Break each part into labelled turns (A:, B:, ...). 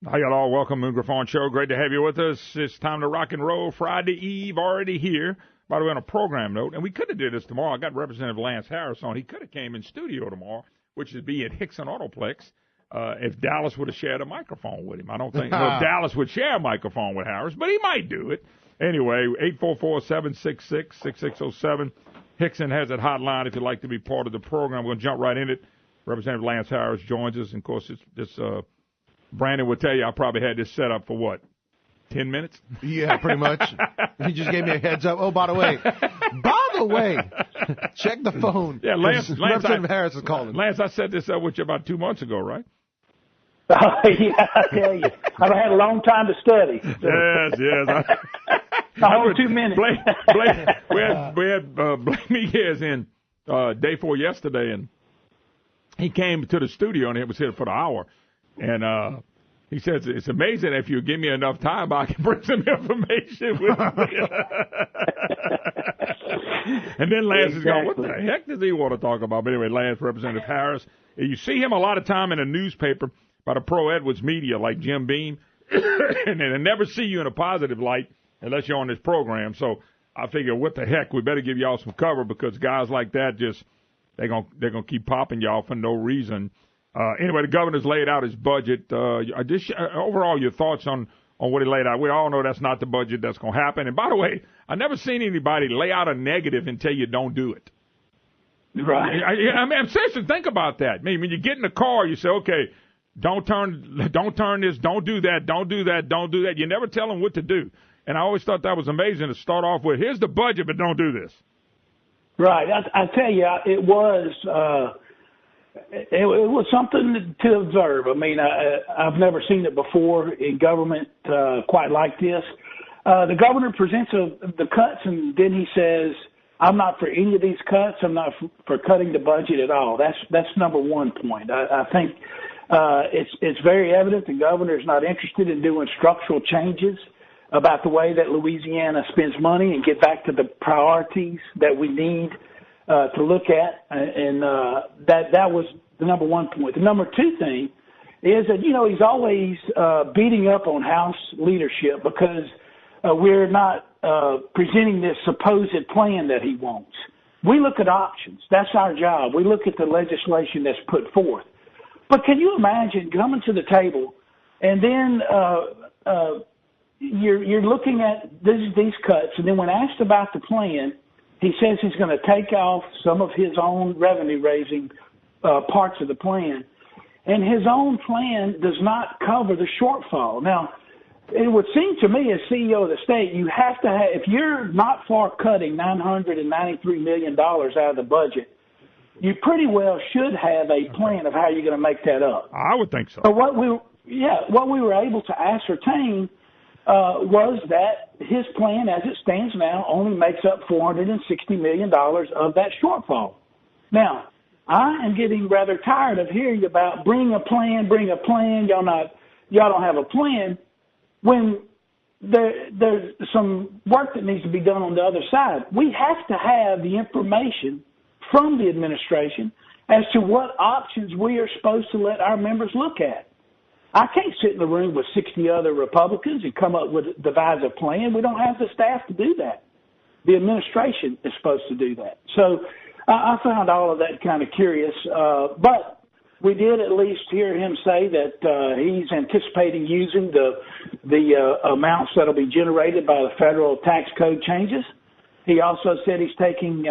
A: Hi, y'all. Welcome to the Griffon Show. Great to have you with us. It's time to rock and roll. Friday Eve already here. By the way, on a program note, and we could have did this tomorrow. I got Representative Lance Harris on. He could have came in studio tomorrow, which would be at Hickson Autoplex, if Dallas would have shared a microphone with him. I don't think Dallas would share a microphone with Harris, but he might do it. Anyway, 844-766-6607. Hickson has that hotline if you'd like to be part of the program. We're going to jump right in it. Representative Lance Harris joins us. And, of course, Brandon will tell you I probably had this set up for what, 10 minutes?
B: Yeah, pretty much. He just gave me a heads up. Oh, by the way, check the phone.
A: Yeah,
B: Representative Harris is calling.
A: Lance, I set this up with you about 2 months ago, right?
C: Yeah, I tell you, I've had a long time to study. So.
A: Yes.
C: The whole 2 minutes.
A: We had Blake Miguez in day 4 yesterday, and he came to the studio, and it was here for the hour. And he says, it's amazing if you give me enough time, I can bring some information with me. And then Lance is going, what the heck does he want to talk about? But anyway, Lance, Representative Harris. You see him a lot of time in a newspaper by the Pro Edwards media like Jim Beam, and they never see you in a positive light unless you're on this program. So I figure, what the heck, we better give y'all some cover because guys like that they're gonna keep popping y'all for no reason. Anyway, the governor's laid out his budget. Overall, your thoughts on what he laid out. We all know that's not the budget that's going to happen. And by the way, I've never seen anybody lay out a negative and tell you don't do it.
C: Right.
A: I'm seriously, think about that. I mean, when you get in the car, you say, okay, don't turn this, don't do that, don't do that, don't do that. You never tell them what to do. And I always thought that was amazing to start off with, here's the budget, but don't do this.
C: Right. I tell you, it was something to observe. I mean, I've never seen it before in government quite like this. The governor presents the cuts, and then he says, I'm not for any of these cuts. I'm not for cutting the budget at all. That's number one point. I think it's very evident the governor is not interested in doing structural changes about the way that Louisiana spends money and get back to the priorities that we need to look at, and that was the number one point. The number two thing is that, he's always beating up on House leadership because we're not presenting this supposed plan that he wants. We look at options. That's our job. We look at the legislation that's put forth. But can you imagine coming to the table and then you're looking at these cuts, and then when asked about the plan, he says he's going to take off some of his own revenue-raising parts of the plan, and his own plan does not cover the shortfall. Now, it would seem to me as CEO of the state, you have to have, if you're not far cutting $993 million out of the budget, you pretty well should have a plan of how you're going to make that up.
A: I would think so.
C: But what we were able to ascertain was that his plan, as it stands now, only makes up $460 million of that shortfall. Now, I am getting rather tired of hearing about bring a plan. Y'all don't have a plan. When there's some work that needs to be done on the other side. We have to have the information from the administration as to what options we are supposed to let our members look at. I can't sit in the room with 60 other Republicans and come up with devise a plan. We don't have the staff to do that. The administration is supposed to do that. So I found all of that kind of curious, but we did at least hear him say that he's anticipating using the amounts that will be generated by the federal tax code changes. He also said he's taking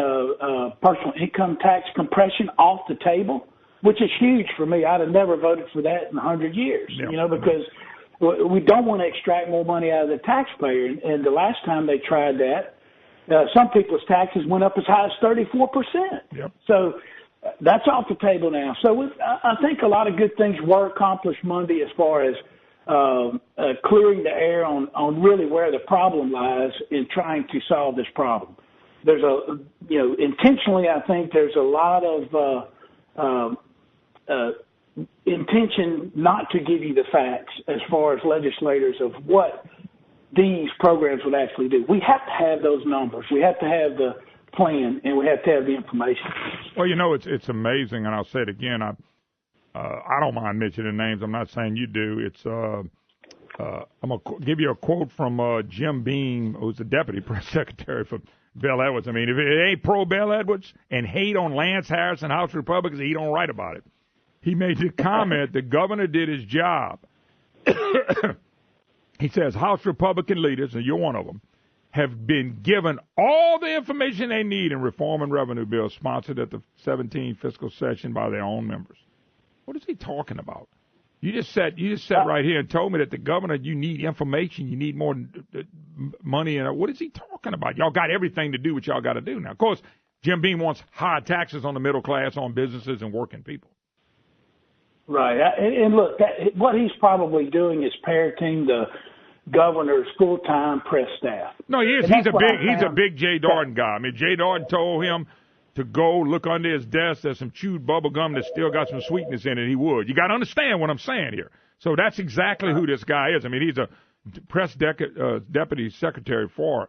C: personal income tax compression off the table, which is huge for me. I'd have never voted for that in 100 years, because we don't want to extract more money out of the taxpayer. And the last time they tried that, some people's taxes went up as high as 34%.
A: Yep.
C: So that's off the table now. So I think a lot of good things were accomplished Monday as far as clearing the air on really where the problem lies in trying to solve this problem. There's intentionally, I think there's a lot of intention not to give you the facts as far as legislators of what these programs would actually do. We have to have those numbers. We have to have the plan, and we have to have the information.
A: Well, it's amazing, and I'll say it again. I don't mind mentioning names. I'm not saying you do. It's I'm going to give you a quote from Jim Beam, who's the deputy press secretary for Bel Edwards. I mean, if it ain't pro Bel Edwards and hate on Lance Harrison, House Republicans, he don't write about it. He made the comment the governor did his job. He says House Republican leaders, and you're one of them, have been given all the information they need in reform and revenue bills sponsored at the 17 fiscal session by their own members. What is he talking about? You just sat right here and told me that the governor, you need information, you need more money. And what is he talking about? Y'all got everything to do what y'all got to do now. Of course, Jim Beam wants high taxes on the middle class, on businesses and working people.
C: Right. And look, what he's probably doing is parroting the governor's full-time press staff.
A: No, he is. He's a big Jay Darden guy. I mean, Jay Darden told him to go look under his desk. There's some chewed bubble gum that's still got some sweetness in it. He would. You got to understand what I'm saying here. So that's exactly who this guy is. I mean, he's a press deputy secretary for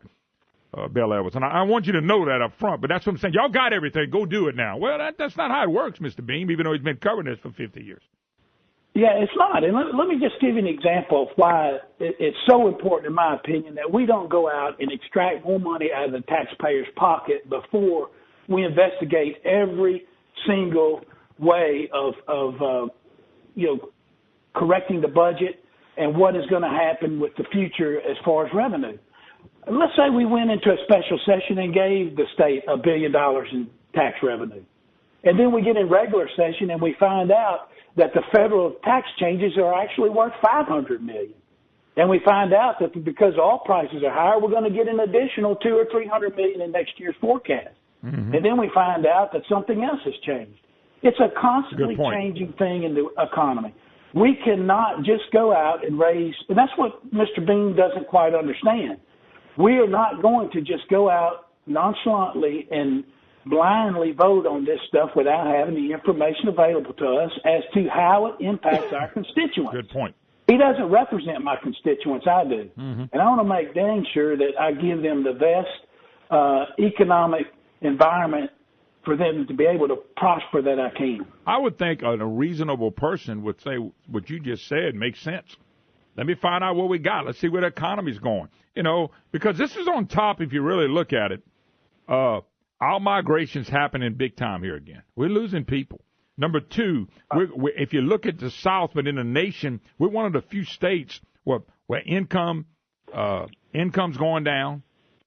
A: Bel Edwards. And I want you to know that up front. But that's what I'm saying. Y'all got everything. Go do it now. Well, that's not how it works, Mr. Beam, even though he's been covering this for 50 years.
C: Yeah, it's not. And let me just give you an example of why it's so important, in my opinion, that we don't go out and extract more money out of the taxpayer's pocket before we investigate every single way of correcting the budget and what is going to happen with the future as far as revenue. Let's say we went into a special session and gave the state $1 billion in tax revenue. And then we get in regular session and we find out that the federal tax changes are actually worth $500 million. And we find out that because oil prices are higher, we're going to get an additional $200 or $300 million in next year's forecast. Mm-hmm. And then we find out that something else has changed. It's a constantly changing thing in the economy. We cannot just go out and raise, and that's what Mr. Bean doesn't quite understand. We are not going to just go out nonchalantly and blindly vote on this stuff without having the information available to us as to how it impacts our constituents.
A: Good point.
C: He doesn't represent my constituents, I do. Mm-hmm. And I want to make dang sure that I give them the best economic environment for them to be able to prosper that I can.
A: I would think a reasonable person would say what you just said makes sense. Let me find out what we got. Let's see where the economy's going. You know, because this is on top, if you really look at it, our migration's happening big time here again. We're losing people. Number two, if you look at the South, but in the nation, we're one of the few states where income's going down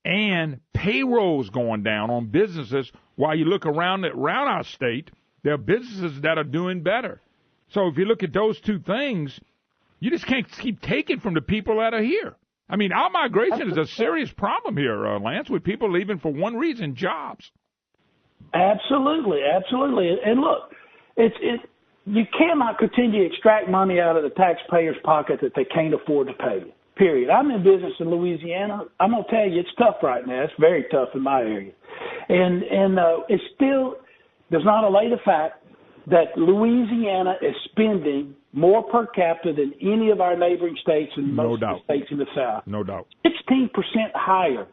A: and payroll's going down on businesses. While you look around our state, there are businesses that are doing better. So if you look at those two things, you just can't keep taking from the people that are here. I mean, our migration is a serious problem here, Lance, with people leaving for one reason, jobs.
C: Absolutely, absolutely. And look, you cannot continue to extract money out of the taxpayer's pocket that they can't afford to pay you, period. I'm in business in Louisiana. I'm going to tell you, it's tough right now. It's very tough in my area. And it still does not allay the fact that Louisiana is spending more per capita than any of our neighboring states and most of the states in the South.
A: No doubt. 16%
C: higher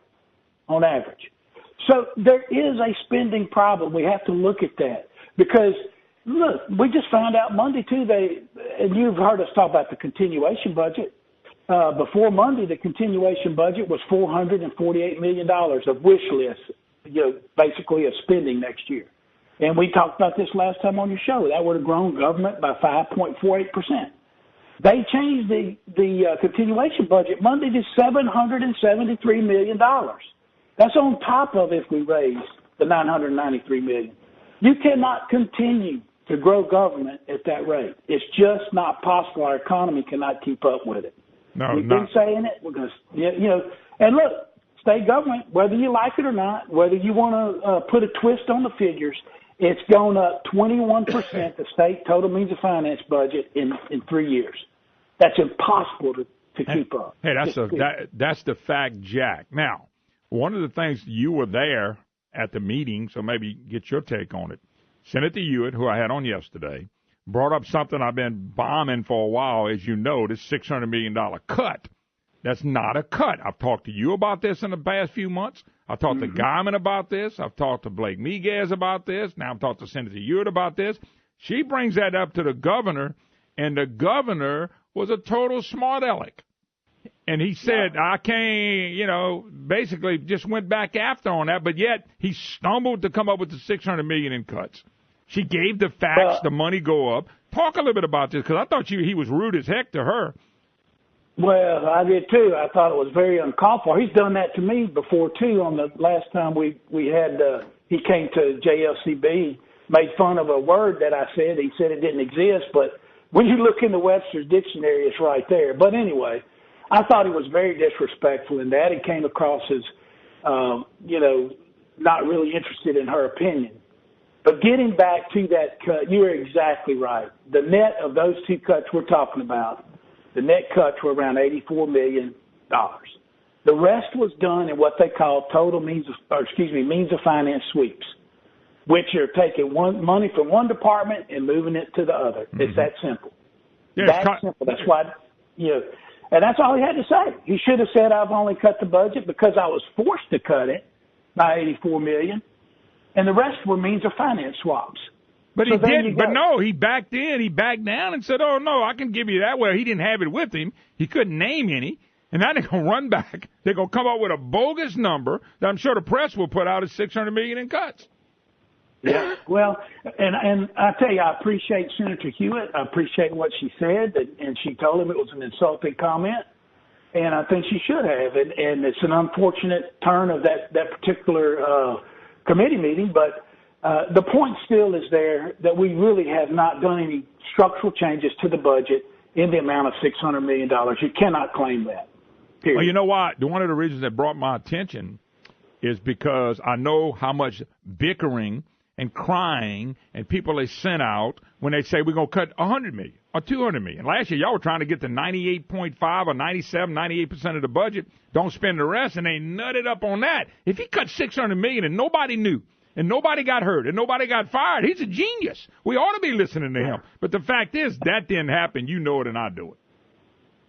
C: on average. So there is a spending problem. We have to look at that because, look, we just found out Monday, too, and you've heard us talk about the continuation budget. Before Monday, the continuation budget was $448 million of wish list, basically of spending next year. And we talked about this last time on your show. That would have grown government by 5.48%. They changed the continuation budget Monday to $773 million. That's on top of if we raise the $993 million. You cannot continue to grow government at that rate. It's just not possible. Our economy cannot keep up with it. We've been saying it. We're going to, and look, state government, whether you like it or not, whether you want to put a twist on the figures, it's gone up 21%, the state total means of finance budget in 3 years. That's impossible to keep up.
A: Hey, that's the fact, Jack. Now, one of the things, you were there at the meeting, so maybe get your take on it. Senator Hewitt, who I had on yesterday, brought up something I've been bombing for a while, as you know, this $600 million cut. That's not a cut. I've talked to you about this in the past few months. I've talked to Guyman about this. I've talked to Blake Miguez about this. Now I've talked to Senator Hewitt about this. She brings that up to the governor, and the governor was a total smart aleck. And he said, I can't, basically just went back after on that, but yet he stumbled to come up with the $600 million in cuts. She gave the facts, the money go up. Talk a little bit about this, because I thought he was rude as heck to her.
C: Well, I did too. I thought it was very uncalled for. He's done that to me before too. On the last time we had, he came to JLCB, made fun of a word that I said. He said it didn't exist, but when you look in the Webster's dictionary, it's right there. But anyway, I thought he was very disrespectful in that. He came across as, not really interested in her opinion. But getting back to that cut, you are exactly right. The net of those two cuts we're talking about, the net cuts were around $84 million. The rest was done in what they call total means of finance sweeps, which are taking money from one department and moving it to the other. Mm-hmm. It's that simple.
A: Yeah,
C: that's simple. That's why, and that's all he had to say. He should have said, I've only cut the budget because I was forced to cut it by $84 million. And the rest were means of finance swaps.
A: But he didn't. But no, he backed in. He backed down and said, oh, no, I can give you that. Well, he didn't have it with him. He couldn't name any. And now they're going to run back. They're going to come up with a bogus number that I'm sure the press will put out as $600 million in cuts.
C: Yeah. Well, and I tell you, I appreciate Senator Hewitt. I appreciate what she said. And she told him it was an insulting comment. And I think she should have. And it's an unfortunate turn of that particular committee meeting, but the point still is there that we really have not done any structural changes to the budget in the amount of $600 million. You cannot claim that. Period.
A: Well, you know what? One of the reasons that brought my attention is because I know how much bickering and crying and people they sent out when they say we're going to cut $100 million or $200 million. Last year, y'all were trying to get to 98.5 or 97, 98% of the budget. Don't spend the rest, and they nutted up on that. If he cut $600 million and nobody knew, and nobody got hurt, and nobody got fired, he's a genius. We ought to be listening to him. But the fact is, that didn't happen. You know it, and I do it.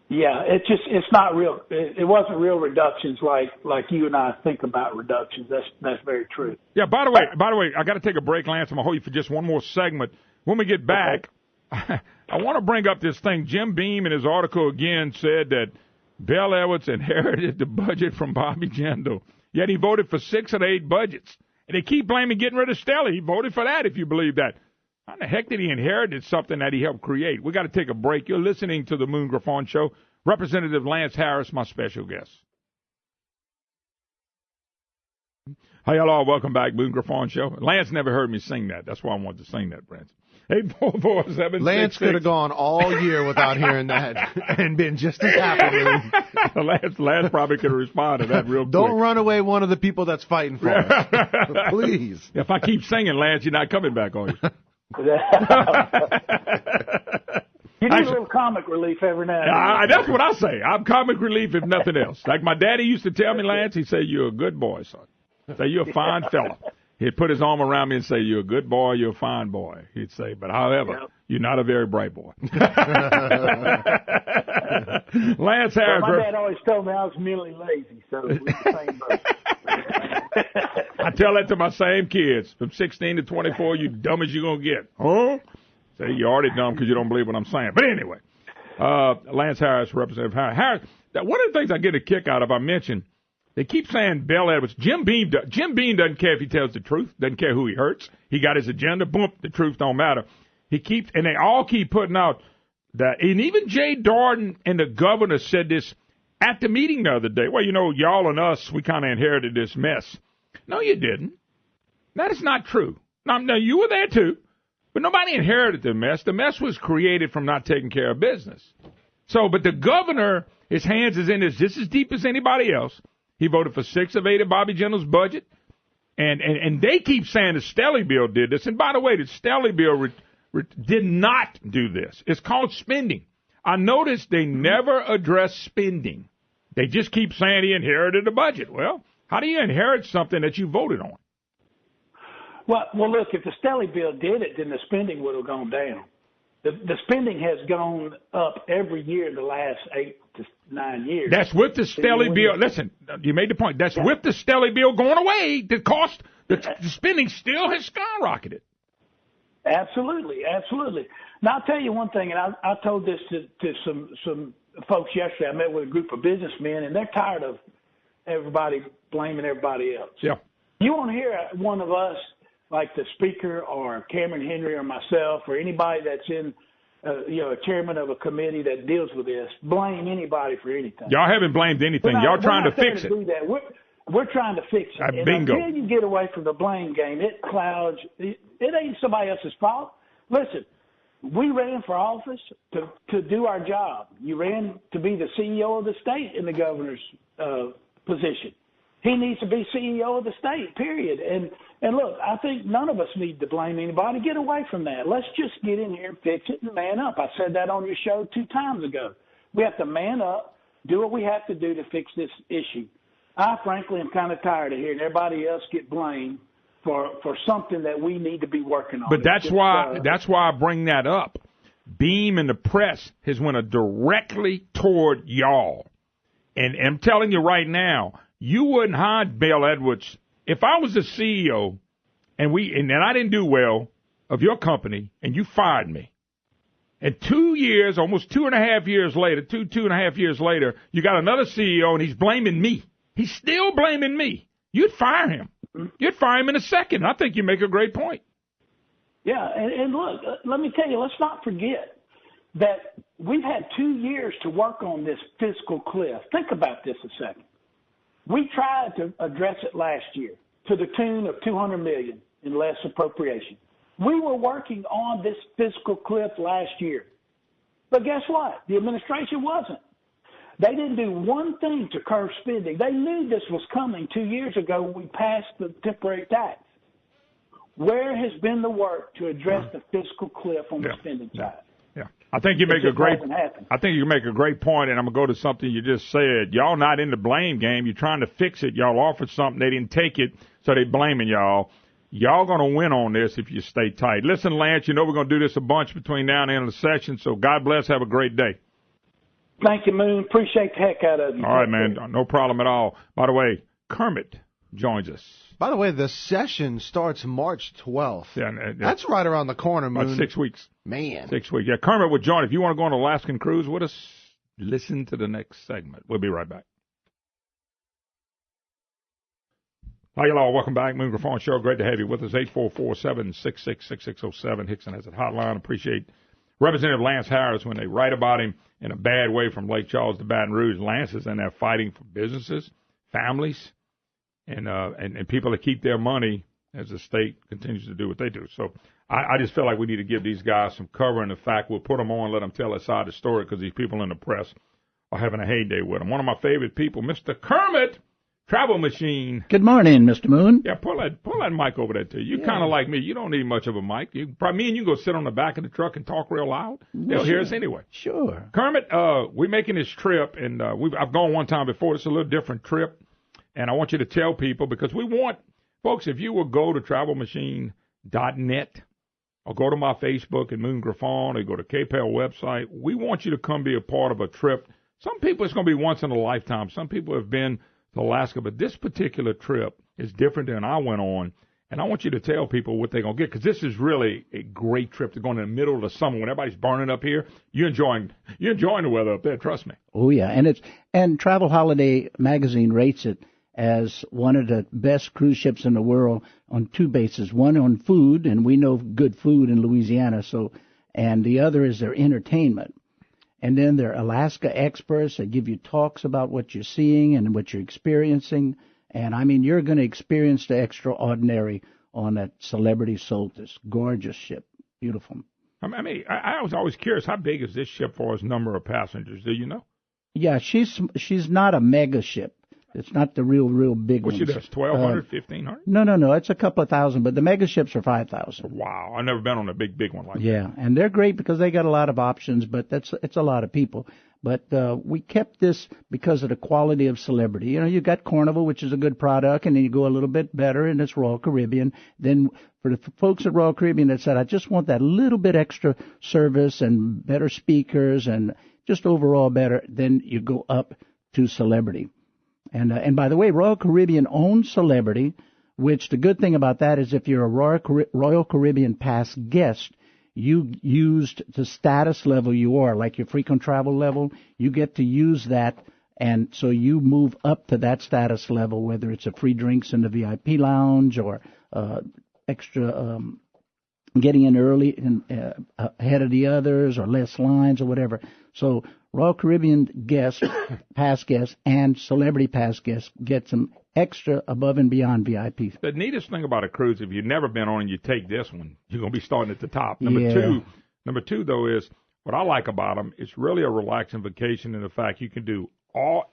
C: Yeah, it's not real. It wasn't real reductions like you and I think about reductions. That's very true.
A: Yeah. By the way, I got to take a break, Lance. I'm gonna hold you for just one more segment. When we get back, okay. I want to bring up this thing. Jim Beam in his article again said that Bel Edwards inherited the budget from Bobby Jindal, yet he voted for 6 of the 8 budgets, and they keep blaming getting rid of Stelly. He voted for that, if you believe that. How the heck did he inherit something that he helped create? We got to take a break. You're listening to the Moon Griffon Show. Representative Lance Harris, my special guest. Hi, hello. Welcome back, Moon Griffon Show. Lance never heard me sing that. That's why I wanted to sing that, Brent. 844-766.
B: Lance could have gone all year without hearing that and been just as happy with him.
A: Lance probably could have responded to that real quick.
B: Don't run away one of the people that's fighting for us. Please.
A: If I keep singing, Lance, you're not coming back, are you?
C: You need a little comic relief every now and
A: then. That's what I say. I'm comic relief if nothing else. Like my daddy used to tell me, Lance, he'd say, you're a good boy, son. Say, you're a fine fella. He'd put his arm around me and say, you're a good boy, you're a fine boy. He'd say, but however, you're not a very bright boy. Lance Harris.
C: Well, my dad always told me I was mentally lazy, so we're the same boat.
A: I tell that to my same kids. From 16 to 24, you dumb as you're going to get. Huh? Say, you're already dumb because you don't believe what I'm saying. But anyway, Lance Harris, Representative Harris. One of the things I get a kick out of, I mentioned, they keep saying Bel Edwards. Jim Beam doesn't care if he tells the truth, doesn't care who he hurts. He got his agenda. Boom, the truth don't matter. And they all keep putting out that, and even Jay Darden and the governor said this at the meeting the other day. Well, y'all and us, we kind of inherited this mess. No, you didn't. That is not true. Now, you were there too, but nobody inherited the mess. The mess was created from not taking care of business. So, but the governor, his hands is in this just as deep as anybody else. He voted for 6 of 8 of Bobby Jindal's budget. And they keep saying the Stelly bill did this. And by the way, the Stelly bill did not do this. It's called spending. I noticed they never address spending. They just keep saying he inherited the budget. Well, how do you inherit something that you voted on?
C: Well, look, if the Stelly bill did it, then the spending would have gone down. The spending has gone up every year the last 8 to 9 years.
A: That's with the Stelly bill. Listen, you made the point. That's with the Stelly bill going away. The spending still has skyrocketed.
C: Absolutely, absolutely. Now, I'll tell you one thing, and I told this to some folks yesterday. I met with a group of businessmen, and they're tired of everybody blaming everybody else.
A: Yeah.
C: You want to hear one of us, like the speaker or Cameron Henry or myself or anybody that's in, a chairman of a committee that deals with this, blame anybody for anything.
A: Y'all haven't blamed anything. Y'all trying to fix it.
C: Do that. We're trying to fix it. And
A: bingo.
C: Until you get away from the blame game, it clouds. It ain't somebody else's fault. Listen, we ran for office to do our job. You ran to be the CEO of the state in the governor's position. He needs to be CEO of the state, period. And look, I think none of us need to blame anybody. Get away from that. Let's just get in here and fix it and man up. I said that on your show 2 times ago. We have to man up, do what we have to do to fix this issue. I, frankly, am kind of tired of hearing everybody else get blamed for something that we need to be working on.
A: But that's why I bring that up. Beam and the press has went directly toward y'all. And I'm telling you right now, you wouldn't hire Bel Edwards. If I was the CEO and I didn't do well of your company and you fired me, and 2 years, almost 2.5 years later, 2.5 years later, you got another CEO and he's blaming me. He's still blaming me. You'd fire him. You'd fire him in a second. I think you make a great point.
C: Yeah, and look, let me tell you, let's not forget that we've had 2 years to work on this fiscal cliff. Think about this a second. We tried to address it last year to the tune of $200 million in less appropriation. We were working on this fiscal cliff last year. But guess what? The administration wasn't. They didn't do one thing to curb spending. They knew this was coming 2 years ago when we passed the temporary tax. Where has been the work to address the fiscal cliff on the spending side?
A: Yeah. I think you make a great point, and I'm going to go to something you just said. Y'all not in the blame game. You're trying to fix it. Y'all offered something. They didn't take it, so they blaming y'all. Y'all going to win on this if you stay tight. Listen, Lance, you know we're going to do this a bunch between now and the end of the session, so God bless. Have a great day.
C: Thank you, Moon. Appreciate the heck out of you.
A: All right, man. No problem at all. By the way, Kermit joins us.
B: By the way, the session starts March 12th.
A: Yeah,
B: that's right around the corner, Moon.
A: About 6 weeks.
B: Man.
A: 6 weeks. Yeah, Kermit will join. If you want to go on an Alaskan cruise with us, listen to the next segment. We'll be right back. Hi, y'all. Welcome back. Moon Griffon Show. Great to have you with us. 844-766-6607. Hickson has a hotline. Appreciate Representative Lance Harris when they write about him in a bad way from Lake Charles to Baton Rouge. Lance is in there fighting for businesses, families, and people that keep their money as the state continues to do what they do. So I just feel like we need to give these guys some cover, and the fact we'll put them on and let them tell their side of the story because these people in the press are having a heyday with them. One of my favorite people, Mr. Kermit, Travel Machine.
D: Good morning, Mr. Moon.
A: Yeah, pull that mic over there to you. You're kind of like me. You don't need much of a mic. Me and you go sit on the back of the truck and talk real loud. They'll hear us anyway.
D: Sure.
A: Kermit, we're making this trip, and I've gone one time before. It's a little different trip, and I want you to tell people because we want, folks, if you will go to travelmachine.net or go to my Facebook and Moon Griffon or go to KPEL website, we want you to come be a part of a trip. Some people it's going to be once in a lifetime. Some people have been to Alaska, but this particular trip is different than I went on, and I want you to tell people what they're going to get because this is really a great trip to go in the middle of the summer when everybody's burning up here. You're enjoying the weather up there, trust me.
D: Oh yeah, and Travel Holiday magazine rates it as one of the best cruise ships in the world on 2 bases. One on food, and we know good food in Louisiana, and the other is their entertainment. And then they're Alaska experts that give you talks about what you're seeing and what you're experiencing. And, I mean, you're going to experience the extraordinary on that Celebrity Solstice. Gorgeous ship. Beautiful.
A: I mean, I was always curious, how big is this ship for its number of passengers? Do you know?
D: Yeah, she's not a mega ship. It's not the real big one.
A: What she does, 1,200, 1,500?
D: No. It's a couple of thousand, but the mega ships are 5,000.
A: Wow. I've never been on a big one like that.
D: Yeah, and they're great because they got a lot of options, but it's a lot of people. But we kept this because of the quality of Celebrity. You know, you got Carnival, which is a good product, and then you go a little bit better, and it's Royal Caribbean. Then for the folks at Royal Caribbean that said, I just want that little bit extra service and better speakers and just overall better, then you go up to Celebrity. And by the way, Royal Caribbean owns Celebrity. which the good thing about that is if you're a Royal Caribbean Pass guest, you used the status level you are, like your frequent travel level, you get to use that, and so you move up to that status level, whether it's a free drinks in the VIP lounge or extra getting in early and ahead of the others or less lines or whatever. So Royal Caribbean guests, pass guests, and Celebrity Pass guests get some extra above and beyond VIP.
A: The neatest thing about a cruise, if you've never been on and you take this one, you're going to be starting at the top. Number two, though, is what I like about them. It's really a relaxing vacation in the fact you can do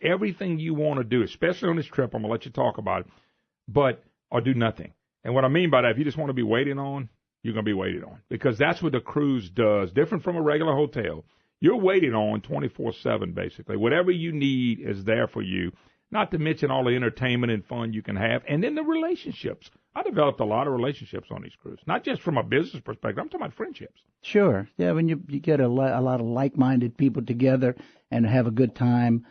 A: everything you want to do, especially on this trip. I'm going to let you talk about it, or do nothing. And what I mean by that, if you just want to be waited on, you're going to be waited on, because that's what the cruise does. Different from a regular hotel. You're waited on 24/7, basically. Whatever you need is there for you, not to mention all the entertainment and fun you can have. And then the relationships. I developed a lot of relationships on these cruises, not just from a business perspective. I'm talking about friendships.
D: Sure. Yeah, when you get a lot of like-minded people together and have a good time,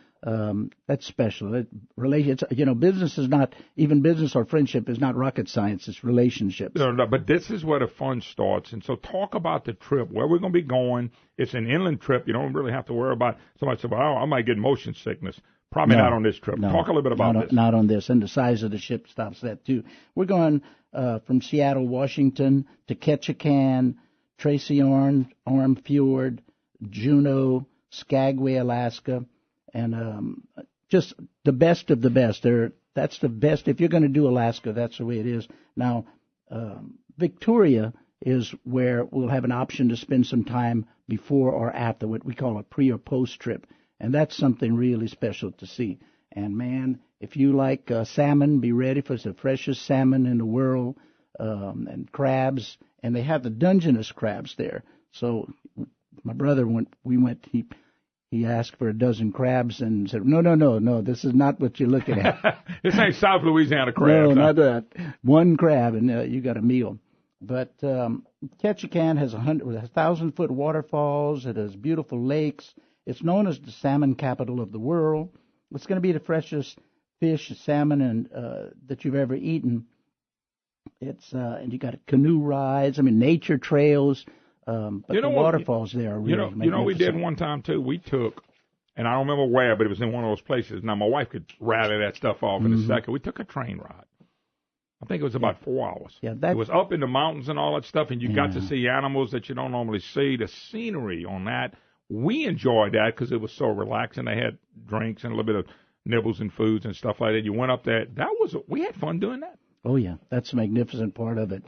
D: that's special. Business is not, even business or friendship is not rocket science. It's relationships.
A: No, but this is where the fun starts. And so talk about the trip, where we're going to be going. It's an inland trip. You don't really have to worry about somebody said, well, I might get motion sickness. Probably not on this trip.
D: No,
A: talk a little bit about this.
D: Not on this. And the size of the ship stops that, too. We're going from Seattle, Washington to Ketchikan, Tracy Orme Fjord, Juneau, Skagway, Alaska, and just the best of the best. That's the best. If you're going to do Alaska, that's the way it is. Now, Victoria is where we'll have an option to spend some time before or after, what we call a pre or post trip. And that's something really special to see. And, man, if you like salmon, be ready for the freshest salmon in the world, and crabs. And they have the Dungeness crabs there. So my brother, when we went, he asked for a dozen crabs and said, no, this is not what you're looking at.
A: This ain't South Louisiana crabs.
D: No, not that. One crab, and you got a meal. But Ketchikan has 1,000-foot waterfalls. It has beautiful lakes. It's known as the salmon capital of the world. It's going to be the freshest fish, salmon, and that you've ever eaten. And you got canoe rides. I mean, nature trails. But the waterfalls there are really magnificent.
A: You know, we did one time too. We took, and I don't remember where, but it was in one of those places. Now my wife could rally that stuff off in a second. We took a train ride. I think it was about 4 hours. Yeah, it was up in the mountains and all that stuff, and you got to see animals that you don't normally see. The scenery on that. We enjoyed that because it was so relaxing. They had drinks and a little bit of nibbles and foods and stuff like that. You went up there. We had fun doing that.
D: Oh, yeah. That's a magnificent part of it.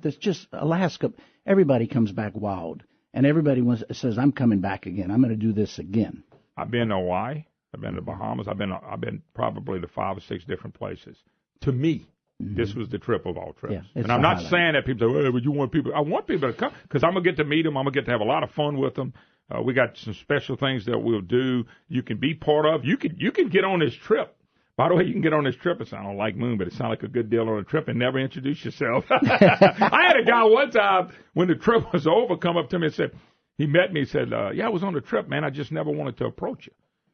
D: There's just Alaska. Everybody comes back wild, and everybody says, I'm coming back again. I'm going to do this again.
A: I've been to Hawaii. I've been to the Bahamas. I've been probably to 5 or 6 different places. To me, this was the trip of all trips. Yeah, and I'm not saying that people say, well, you want people. I want people to come because I'm going to get to meet them. I'm going to get to have a lot of fun with them. We got some special things that we'll do. You can be part of. You can get on this trip. By the way, you can get on this trip. It sounds like Moon, but it sounds like a good deal on a trip and never introduce yourself. I had a guy one time when the trip was over come up to me and said, he met me, said, yeah, I was on the trip, man. I just never wanted to approach you.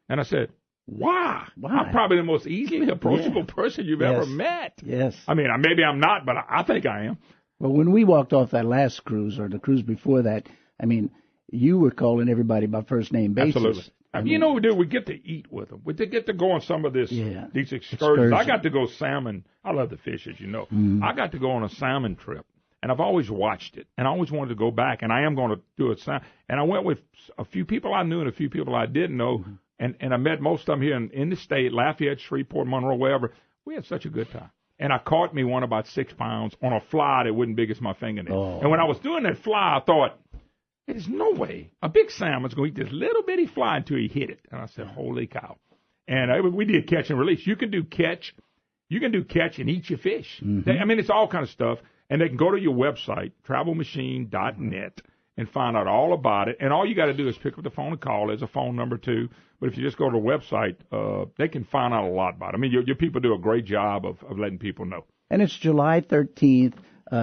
A: And I said, why? I'm probably the most easily approachable person you've ever met.
D: Yes.
A: I mean, maybe I'm not, but I think I am.
D: Well, when we walked off that last cruise or the cruise before that, I mean, you were calling everybody by first name basis.
A: Absolutely. You know what we do? We get to eat with them. We get to go on some of these excursions. I got to go salmon. I love the fish, as you know. I got to go on a salmon trip, and I've always watched it, and I always wanted to go back, and I am going to do it. And I went with a few people I knew and a few people I didn't know, and I met most of them here in the state, Lafayette, Shreveport, Monroe, wherever. We had such a good time. And I caught me one about 6 pounds on a fly that wasn't big as my fingernail. Oh. And when I was doing that fly, I thought, there's no way a big salmon's going to eat this little bitty fly until he hit it. And I said, holy cow. And we did catch and release. You can do catch and eat your fish. It's all kind of stuff. And they can go to your website, travelmachine.net, and find out all about it. And all you got to do is pick up the phone and call. There's a phone number, too. But if you just go to the website, they can find out a lot about it. I mean, your people do a great job of letting people know.
D: And it's July 13th.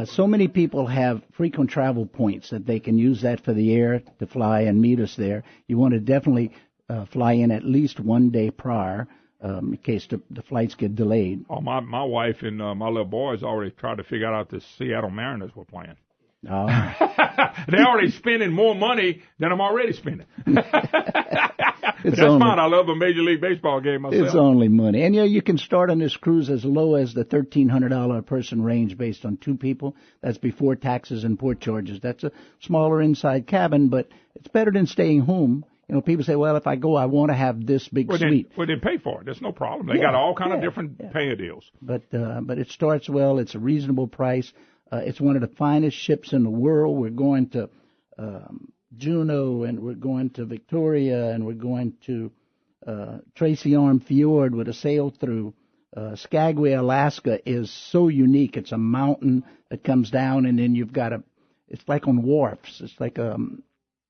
D: So many people have frequent travel points that they can use that for the air to fly and meet us there. You want to definitely fly in at least 1 day prior. in case the flights get delayed.
A: Oh, my wife and my little boys already tried to figure out the Seattle Mariners were playing.
D: Oh.
A: They're already spending more money than I'm already spending. That's fine. I love a Major League Baseball game myself.
D: It's only money. And you can start on this cruise as low as the $1,300 a person range based on 2 people. That's before taxes and port charges. That's a smaller inside cabin, but it's better than staying home. People say, well, if I go, I want to have this big suite.
A: Then pay for it. There's no problem. They got all kind of different pay deals.
D: But it starts well. It's a reasonable price. It's one of the finest ships in the world. We're going to Juneau, and we're going to Victoria, and we're going to Tracy Arm Fjord with a sail through. Skagway, Alaska is so unique. It's a mountain that comes down, and then you've got it's like on wharfs. It's like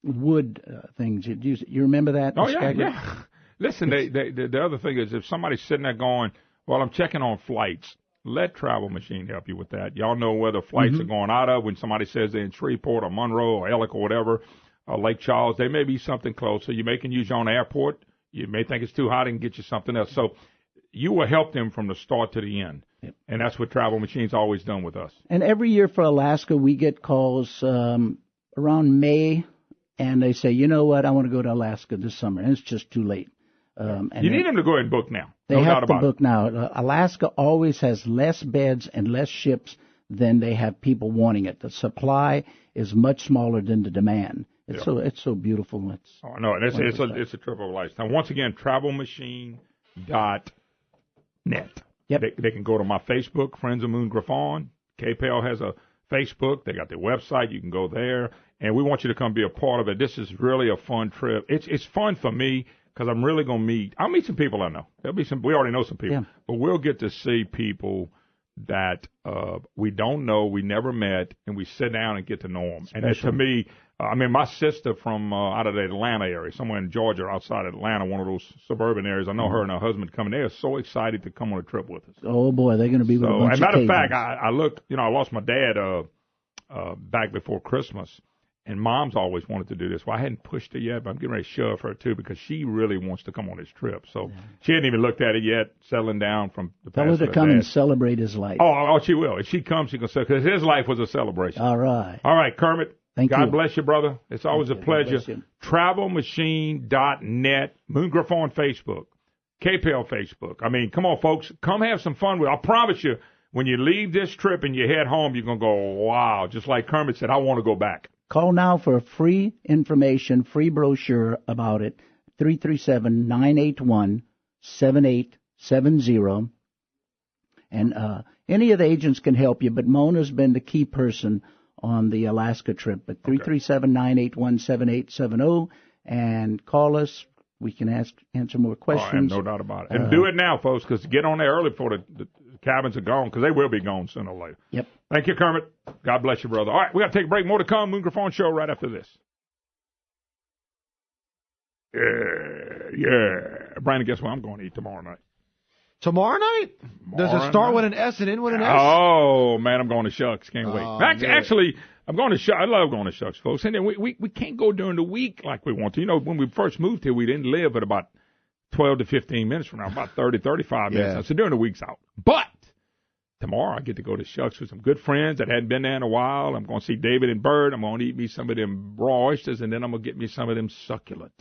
D: wood things. You remember that?
A: Oh, yeah. Listen, the other thing is if somebody's sitting there going, well, I'm checking on flights, let Travel Machine help you with that. Y'all know where the flights are going out of. When somebody says they're in Shreveport or Monroe or Ellick or whatever, or Lake Charles, they may be something closer. You may can use your own airport. You may think it's too hot and get you something else. So you will help them from the start to the end. Yep. And that's what Travel Machine's always done with us. And
D: every year for Alaska, we get calls around May, and they say, you know what, I want to go to Alaska this summer, and it's just too late.
A: And you need them to go ahead and book now.
D: They have to book now. Alaska always has less beds and less ships than they have people wanting it. The supply is much smaller than the demand. It's so beautiful.
A: It's a trip of a lifetime. Once again, travelmachine.net.
D: Yep.
A: They can go to my Facebook, Friends of Moon Griffon. KPL has a Facebook. They got their website. You can go there. And we want you to come be a part of it. This is really a fun trip. It's fun for me because I'm really going to I'll meet some people I know. We already know some people. Yeah. But we'll get to see people that we don't know, we never met, and we sit down and get to know them. And that, to me, my sister from out of the Atlanta area, somewhere in Georgia outside Atlanta, one of those suburban areres, I know her and her husband coming. They are so excited to come on a trip with us.
D: Oh, boy, they're going to be with a bunch
A: as a matter
D: of
A: fact, I looked, I lost my dad back before Christmas. And Mom's always wanted to do this. Well, I hadn't pushed her yet, but I'm getting ready to shove her, too, because she really wants to come on this trip. So she hadn't even looked at it yet, settling down from the past.
D: Tell her to come and celebrate his life.
A: Oh, she will. If she comes, she can say, because his life was a celebration.
D: All right.
A: All right, Kermit.
D: Thank you.
A: God bless you, brother. It's always a pleasure. TravelMachine.net, Moon Griffon Facebook, KPL Facebook. Come on, folks. Come have some fun with it. I promise you, when you leave this trip and you head home, you're going to go, wow. Just like Kermit said, I want to go back.
D: Call now for free information, free brochure about it, 337-981-7870. And any of the agents can help you, but Mona's been the key person on the Alaska trip. But 337-981-7870, and call us. We can answer more questions.
A: No doubt about it. And do it now, folks, because get on there early before the cabins are gone, because they will be gone sooner or later.
D: Yep.
A: Thank you, Kermit. God bless you, brother. All right, we got to take a break. More to come. Moon Griffon Show right after this. Yeah. Brandon, guess what I'm going to eat tomorrow night?
B: Tomorrow night? Does it start with an S and end with an S?
A: Oh, man, I'm going to Shucks. Can't wait. Actually, I'm going to Shucks. I love going to Shucks, folks. And then we can't go during the week like we want to. When we first moved here, we didn't live at about 12 to 15 minutes from now, about 30, 35 minutes. Yeah. So during the week's out. But tomorrow I get to go to Shucks with some good friends that hadn't been there in a while. I'm going to see David and Bird. I'm going to eat me some of them raw oysters, and then I'm going to get me some of them succulent.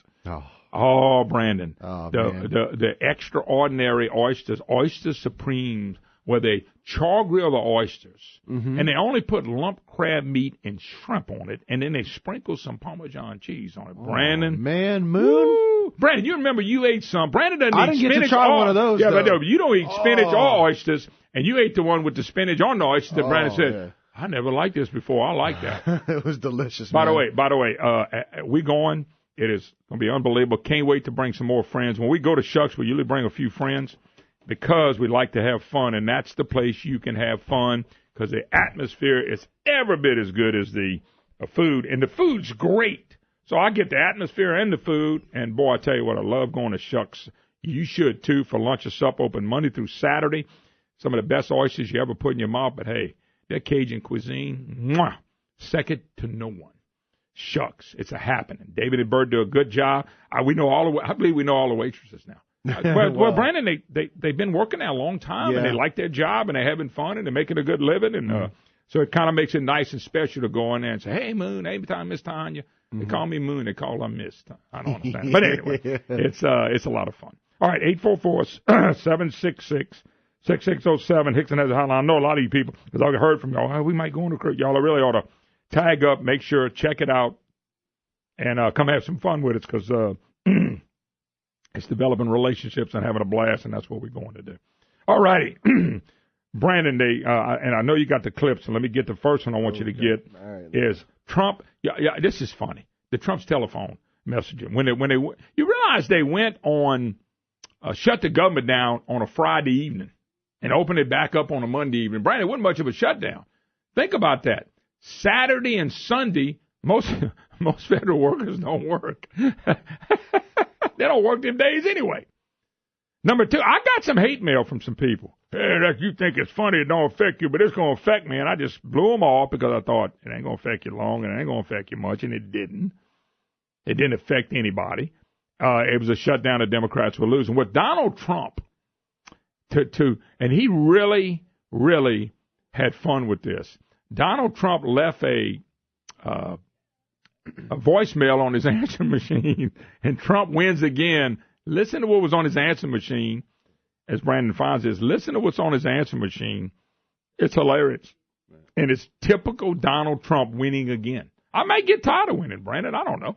A: Oh, Brandon.
B: Oh,
A: the extraordinary oysters, Oyster Supremes, where they char grill the oysters, and they only put lump crab meat and shrimp on it, and then they sprinkle some Parmesan cheese on it. Brandon.
B: Oh, man, Moon.
A: Woo. Brandon, you remember you ate some. Brandon doesn't eat spinach.
B: I didn't get to try one of those,
A: Yeah, but you don't eat spinach or oysters, and you ate the one with the spinach on the oysters that Brandon said, I never liked this before. I like that.
B: It was delicious,
A: By the way, we going. It is going to be unbelievable. Can't wait to bring some more friends. When we go to Shucks, we usually bring a few friends because we like to have fun, and that's the place you can have fun because the atmosphere is every bit as good as the food, and the food's great. So I get the atmosphere and the food, and boy, I tell you what, I love going to Shucks. You should, too, for lunch or supper, open Monday through Saturday. Some of the best oysters you ever put in your mouth, but hey, their Cajun cuisine, second to no one. Shucks, it's a happening. David and Bird do a good job. I believe we know all the waitresses now. Well, Brandon, they've been working there a long time, and they like their job, and they're having fun, and they're making a good living, and so it kind of makes it nice and special to go in there and say, "Hey, Moon, hey, Miss Tanya." They call me Moon, they call her Miss. I don't understand, but anyway, it's a lot of fun. All right, 844-766-6607. Hickson has a hotline. I know a lot of you people, because I heard from y'all, we might go on the cruise. Y'all really ought to tag up, make sure, check it out, and come have some fun with it, because it's developing relationships and having a blast, and that's what we're going to do. All righty. Brandon, and I know you got the clips, so let me get the first one I want you to get is Trump. Yeah, this is funny. The Trump's telephone messaging. When you realize they went on, shut the government down on a Friday evening and opened it back up on a Monday evening. Brandon, it wasn't much of a shutdown. Think about that. Saturday and Sunday, most federal workers don't work. They don't work them days anyway. Number two, I got some hate mail from some people. Hey, that you think it's funny, it don't affect you, but it's going to affect me. And I just blew them off because I thought it ain't going to affect you long and it ain't going to affect you much, and it didn't. It didn't affect anybody. It was a shutdown the Democrats were losing. With Donald Trump, and he really, really had fun with this. Donald Trump left a voicemail on his answer machine, and Trump wins again. Listen to what was on his answer machine, as Brandon finds this. Listen to what's on his answer machine. It's hilarious. And it's typical Donald Trump winning again. I may get tired of winning, Brandon. I don't know.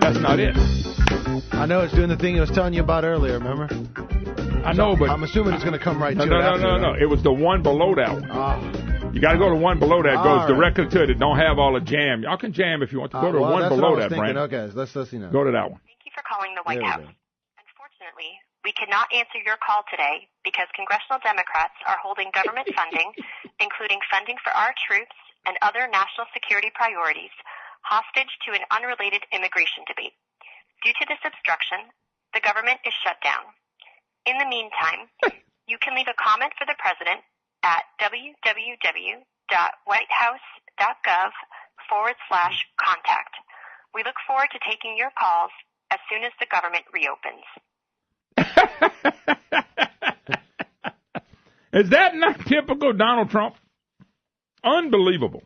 A: That's not it.
B: I know it's doing the thing I was telling you about earlier, remember?
A: I know, but...
B: I'm assuming it's going to come right to it.
A: No. It was the one below that one. You got to go to one below that. Goes directly to it. It don't have all the jam. Y'all can jam if you want to. Go to one below that, Brandon.
B: Okay, let's see now.
A: Go to that one.
E: Thank you for calling the White House. Unfortunately, we cannot answer your call today because congressional Democrats are holding government funding, including funding for our troops and other national security priorities, hostage to an unrelated immigration debate. Due to this obstruction, the government is shut down. In the meantime, you can leave a comment for the president at www.whitehouse.gov/contact. We look forward to taking your calls as soon as the government reopens.
A: Is that not typical Donald Trump? Unbelievable.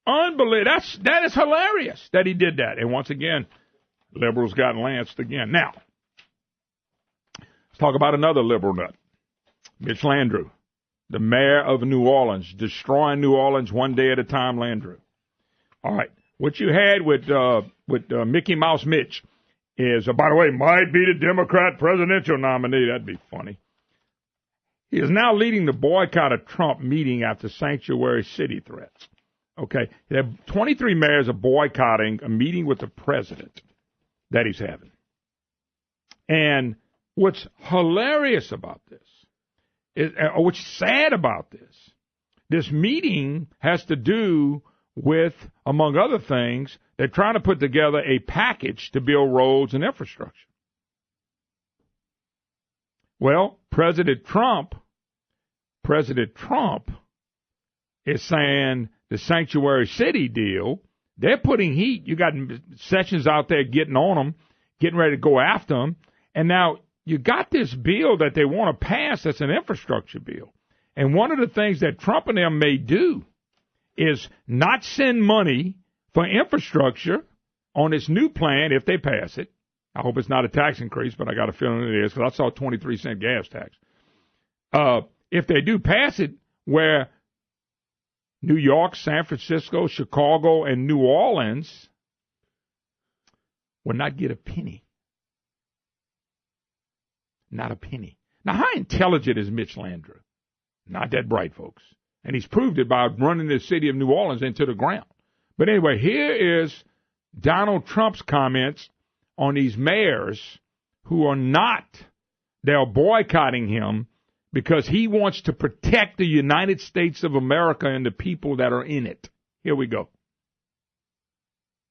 A: That is hilarious that he did that. And once again, liberals got lanced again. Now, let's talk about another liberal nut, Mitch Landrieu. The mayor of New Orleans, destroying New Orleans one day at a time, Landrieu. All right. What you had with Mickey Mouse Mitch is, by the way, might be the Democrat presidential nominee. That'd be funny. He is now leading the boycott of Trump meeting after sanctuary city threats. Okay. 23 mayors are boycotting a meeting with the president that he's having. And what's hilarious about this, what's sad about this meeting has to do with, among other things, they're trying to put together a package to build roads and infrastructure. Well, President Trump is saying the sanctuary city deal, they're putting heat. You got Sessions out there getting on them, getting ready to go after them, and now you got this bill that they want to pass that's an infrastructure bill. And one of the things that Trump and them may do is not send money for infrastructure on this new plan if they pass it. I hope it's not a tax increase, but I got a feeling it is because I saw a 23-cent gas tax. If they do pass it, where New York, San Francisco, Chicago, and New Orleans will not get a penny. Not a penny. Now, how intelligent is Mitch Landrieu? Not that bright, folks. And he's proved it by running the city of New Orleans into the ground. But anyway, here is Donald Trump's comments on these mayors who are not, they're boycotting him because he wants to protect the United States of America and the people that are in it. Here we go.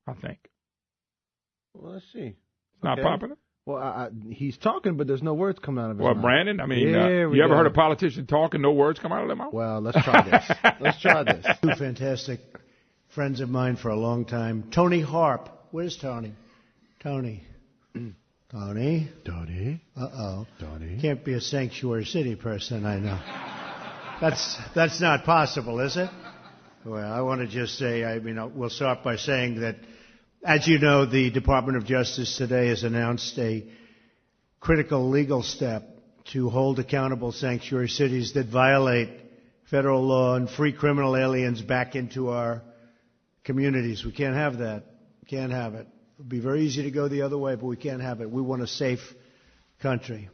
A: I think.
B: Well, let's see.
A: It's not popular?
B: Well, he's talking, but there's no words coming out of his mouth.
A: Well, Brandon, I mean, you ever heard a politician talk and no words come out of their mouth?
B: Well, let's try this. Let's try this.
F: Two fantastic friends of mine for a long time. Tony Harp. Where's Tony? Tony. Tony?
B: Tony?
F: Uh-oh.
B: Tony?
F: Can't be a sanctuary city person, I know. That's not possible, is it? Well, I want to just say, we'll start by saying that, as you know, the Department of Justice today has announced a critical legal step to hold accountable sanctuary cities that violate federal law and free criminal aliens back into our communities. We can't have that. Can't have it. It would be very easy to go the other way, but we can't have it. We want a safe country.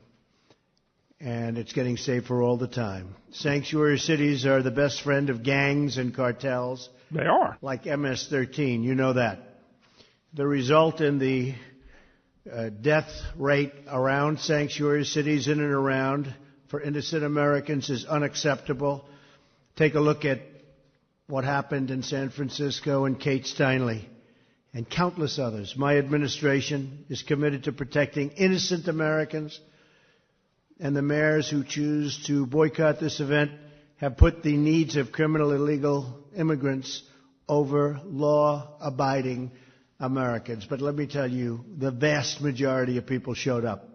F: And it's getting safer all the time. Sanctuary cities are the best friend of gangs and cartels.
A: They are.
F: Like MS-13. You know that. The result in the death rate around sanctuary cities, in and around, for innocent Americans is unacceptable. Take a look at what happened in San Francisco and Kate Steinle and countless others. My administration is committed to protecting innocent Americans, and the mayors who choose to boycott this event have put the needs of criminal illegal immigrants over law-abiding Americans. But let me tell you, the vast majority of people showed up.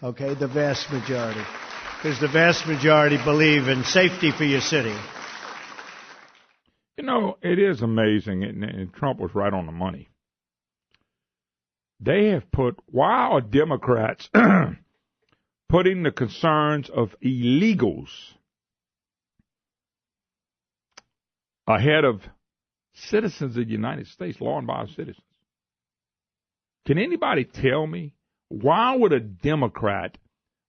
F: Okay? The vast majority. Because the vast majority believe in safety for your city.
A: You know, it is amazing, and Trump was right on the money. They have why are Democrats putting the concerns of illegals ahead of citizens of the United States, law-abiding citizens? Can anybody tell me why would a Democrat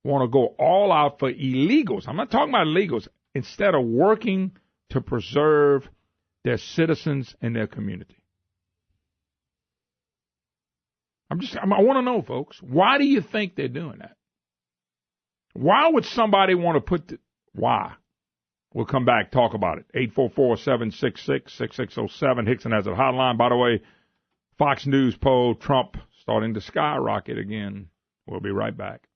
A: want to go all out for illegals? I'm not talking about illegals. Instead of working to preserve their citizens and their community. I want to know, folks, why do you think they're doing that? Why would somebody want to why? We'll come back, talk about it. 844-766-6607. Hickson has a hotline. By the way, Fox News poll, Trump starting to skyrocket again. We'll be right back.